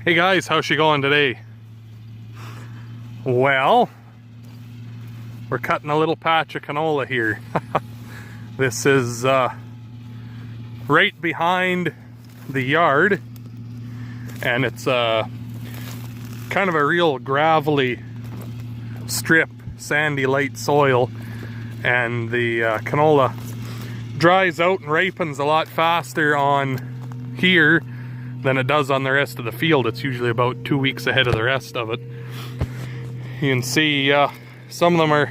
Hey guys, how's she going today? Well, we're cutting a little patch of canola here. This is right behind the yard, and it's kind of a real gravelly strip, sandy light soil, and the canola dries out and ripens a lot faster on here than it does on the rest of the field. It's usually about 2 weeks ahead of the rest of it. You can see some of them are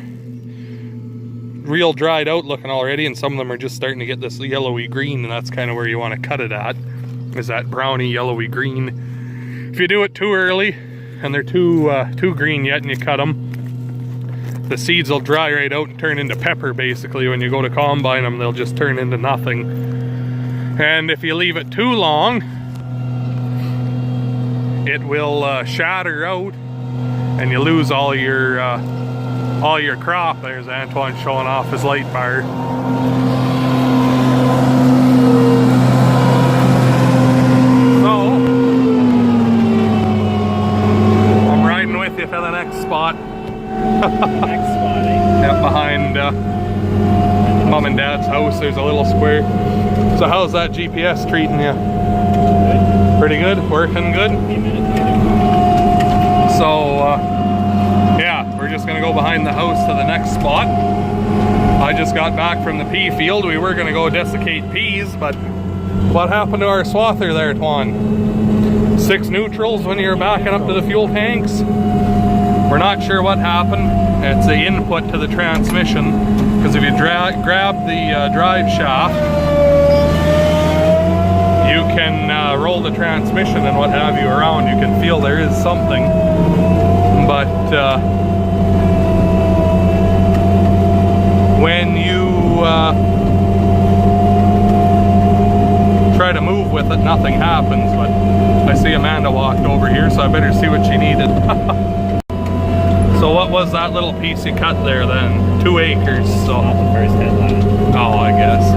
real dried out looking already, and some of them are just starting to get this yellowy green, and that's kind of where you want to cut it at, is that browny yellowy green. If you do it too early and they're too green yet and you cut them, the seeds will dry right out and turn into pepper. Basically, when you go to combine them, they'll just turn into nothing. And if you leave it too long, it will shatter out and you lose all your crop. There's Antoine showing off his light bar. So I'm riding with you for the next spot. Next spot, eh? Yeah, behind Mom and Dad's house, there's a little square. So how's that GPS treating you? Good. Pretty good? Working good? So, yeah, we're just gonna go behind the house to the next spot. I just got back from the pea field. We were gonna go desiccate peas, but what happened to our swather there, Twan? 6 neutrals when you were backing up to the fuel tanks? We're not sure what happened. It's the input to the transmission, because if you grab the drive shaft, you can roll the transmission and what have you around. You can feel there is something, but when you try to move with it, nothing happens. But I see Amanda walked over here, so I better see what she needed. So what was that little piece you cut there then? 2 acres, so... Not the first headline. Oh, I guess.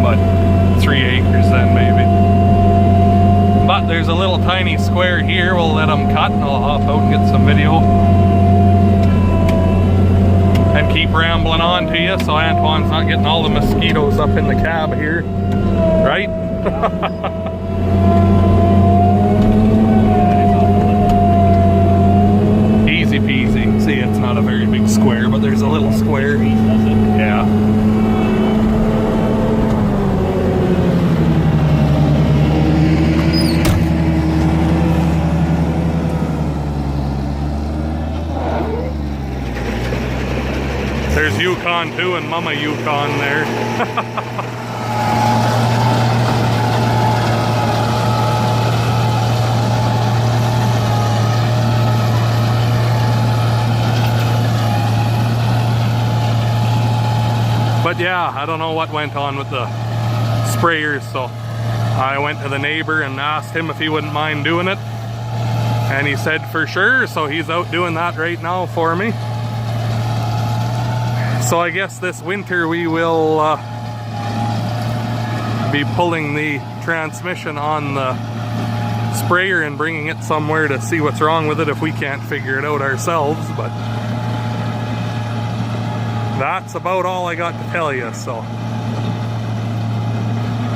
But 3 acres then, maybe. But there's a little tiny square here. We'll let them cut and I'll hop out and get some video. And keep rambling on to you so Antoine's not getting all the mosquitoes up in the cab here. Right? Easy peasy. See, it's not a very big square, but there's a little square. Yeah. There's Yukon too, and Mama Yukon there. But yeah, I don't know what went on with the sprayers, so I went to the neighbor and asked him if he wouldn't mind doing it, and he said for sure, so he's out doing that right now for me. So I guess this winter we will be pulling the transmission on the sprayer and bringing it somewhere to see what's wrong with it if we can't figure it out ourselves. But that's about all I got to tell you, so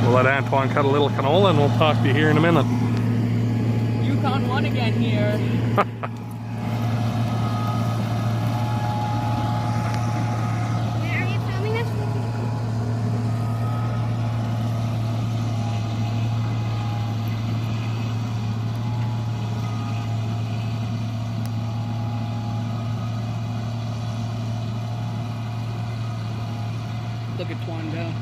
we'll let Antoine cut a little canola and we'll talk to you here in a minute. Yukon 1 again here. Are you filming this? Look at Twan down.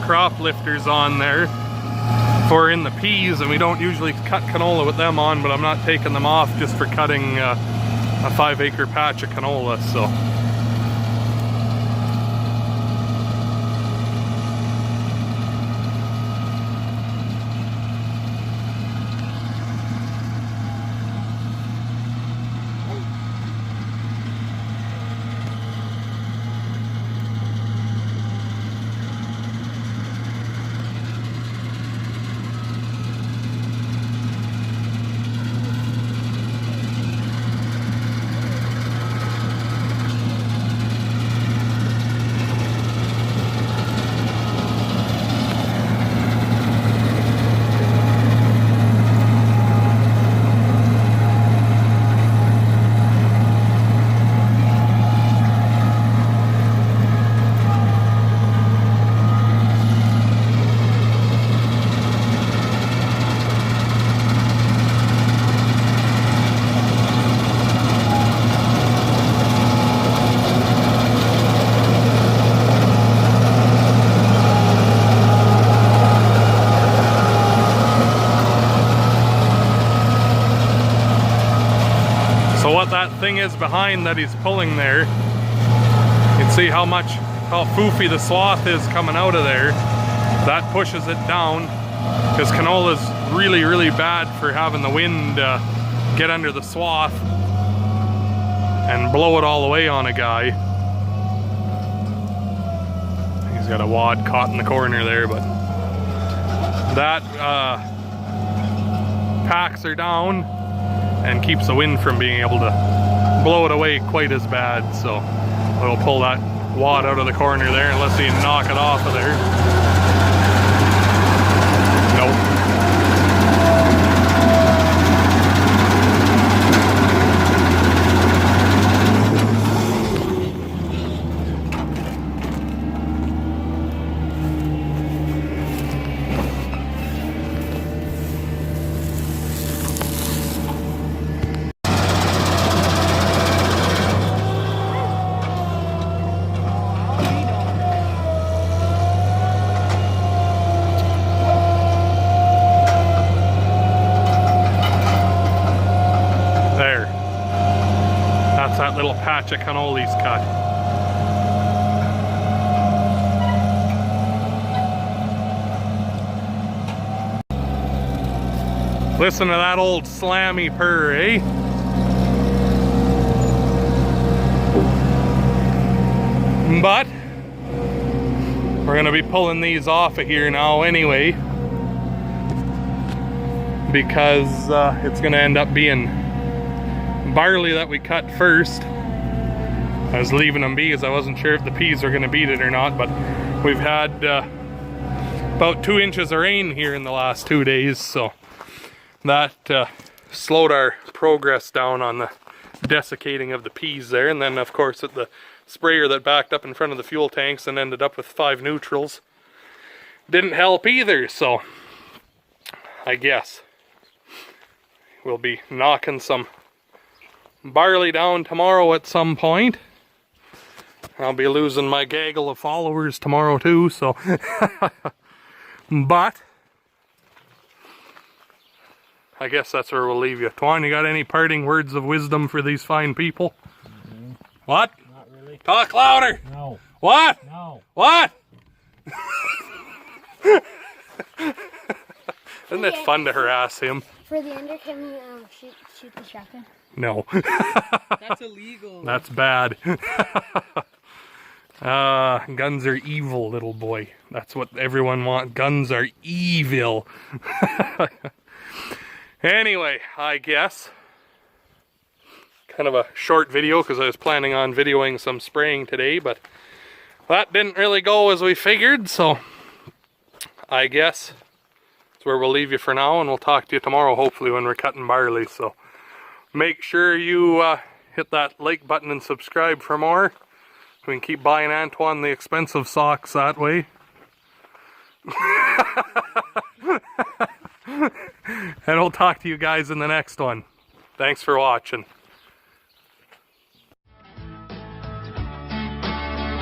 Crop lifters on there or in the peas, and we don't usually cut canola with them on, but I'm not taking them off just for cutting a 5-acre patch of canola, so. So what that thing is behind that he's pulling there, you can see how foofy the swath is coming out of there. That pushes it down, because canola is really, really bad for having the wind get under the swath and blow it all the way on a guy. He's got a wad caught in the corner there, but that packs her down and keeps the wind from being able to blow it away quite as bad. So it'll pull that wad out of the corner there unless you knock it off of there. Nope. That little patch of cannoli's cut. Listen to that old slammy purr, eh? But we're gonna be pulling these off of here now anyway, because it's gonna end up being barley that we cut first. I was leaving them be because I wasn't sure if the peas were going to beat it or not, but we've had about 2 inches of rain here in the last 2 days, so that slowed our progress down on the desiccating of the peas there. And then of course at the sprayer that backed up in front of the fuel tanks and ended up with 5 neutrals didn't help either. So I guess we'll be knocking some barley down tomorrow at some point. I'll be losing my gaggle of followers tomorrow too, so but I guess that's where we'll leave you. Twan, you got any parting words of wisdom for these fine people? Mm-hmm. What? Not really. Talk louder. No. What? No. What? Isn't it fun to harass him? For the ender, can we shoot the shotgun? No. That's illegal. That's bad. Guns are evil, little boy. That's what everyone wants. Guns are evil. Anyway, I guess kind of a short video because I was planning on videoing some spraying today, but that didn't really go as we figured, so I guess that's where we'll leave you for now, and we'll talk to you tomorrow hopefully when we're cutting barley. So make sure you hit that like button and subscribe for more. We can keep buying Antoine the expensive socks that way. And we'll talk to you guys in the next one. Thanks for watching.